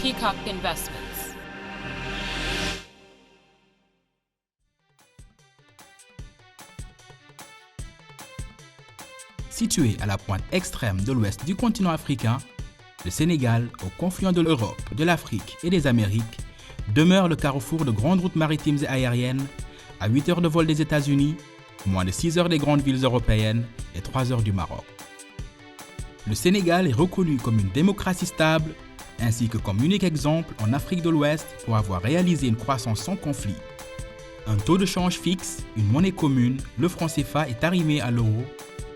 Peacock Investments. Situé à la pointe extrême de l'ouest du continent africain, le Sénégal, au confluent de l'Europe, de l'Afrique et des Amériques, demeure le carrefour de grandes routes maritimes et aériennes, à 8 heures de vol des États-Unis, moins de 6 heures des grandes villes européennes et 3 heures du Maroc. Le Sénégal est reconnu comme une démocratie stable, ainsi que comme unique exemple en Afrique de l'Ouest pour avoir réalisé une croissance sans conflit. Un taux de change fixe, une monnaie commune, le franc CFA est arrimé à l'euro,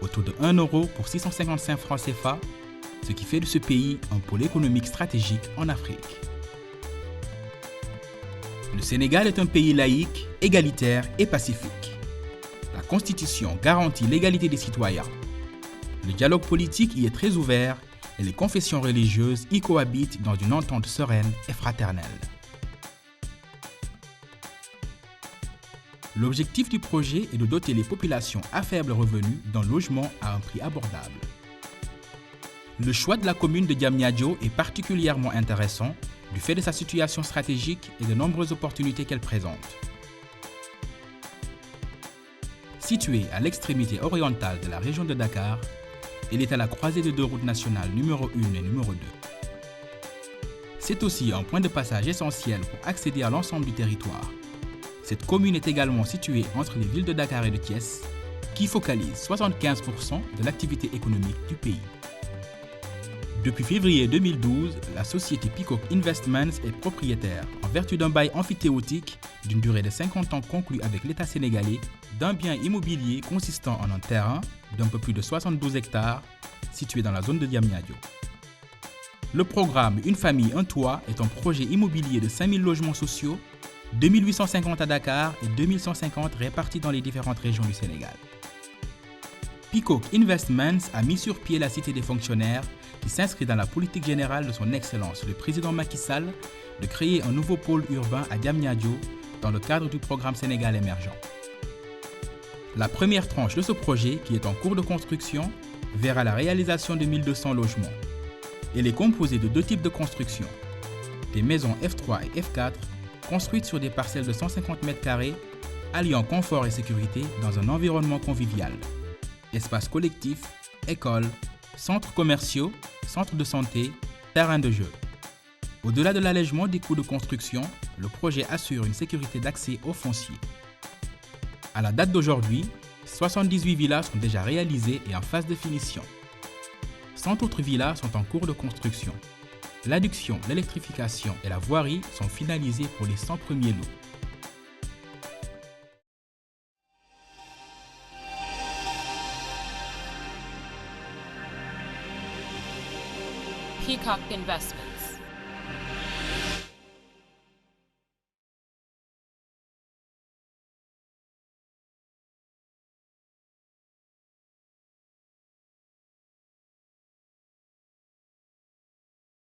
autour de 1 euro pour 655 francs CFA, ce qui fait de ce pays un pôle économique stratégique en Afrique. Le Sénégal est un pays laïque, égalitaire et pacifique. La Constitution garantit l'égalité des citoyens. Le dialogue politique y est très ouvert et les confessions religieuses y cohabitent dans une entente sereine et fraternelle. L'objectif du projet est de doter les populations à faible revenu d'un logement à un prix abordable. Le choix de la commune de Diamniadio est particulièrement intéressant du fait de sa situation stratégique et de nombreuses opportunités qu'elle présente. Située à l'extrémité orientale de la région de Dakar, elle est à la croisée de deux routes nationales numéro 1 et numéro 2. C'est aussi un point de passage essentiel pour accéder à l'ensemble du territoire. Cette commune est également située entre les villes de Dakar et de Thiès, qui focalisent 75% de l'activité économique du pays. Depuis février 2012, la société Peacock Investments est propriétaire, en vertu d'un bail amphithéotique d'une durée de 50 ans conclu avec l'État sénégalais, d'un bien immobilier consistant en un terrain d'un peu plus de 72 hectares situé dans la zone de Diamniadio. Le programme Une famille, un toit est un projet immobilier de 5000 logements sociaux, 2850 à Dakar et 2150 répartis dans les différentes régions du Sénégal. Peacock Investments a mis sur pied la Cité des fonctionnaires qui s'inscrit dans la politique générale de son Excellence le président Macky Sall de créer un nouveau pôle urbain à Diamniadio dans le cadre du programme Sénégal émergent. La première tranche de ce projet, qui est en cours de construction, verra la réalisation de 1200 logements. Elle est composée de deux types de construction. Des maisons F3 et F4 construites sur des parcelles de 150 m², alliant confort et sécurité dans un environnement convivial. Espaces collectifs, écoles, centres commerciaux, centres de santé, terrains de jeu. Au-delà de l'allègement des coûts de construction, le projet assure une sécurité d'accès au foncier. À la date d'aujourd'hui, 78 villas sont déjà réalisées et en phase de finition. 100 autres villas sont en cours de construction. L'adduction, l'électrification et la voirie sont finalisées pour les 100 premiers lots. Peacock Investments.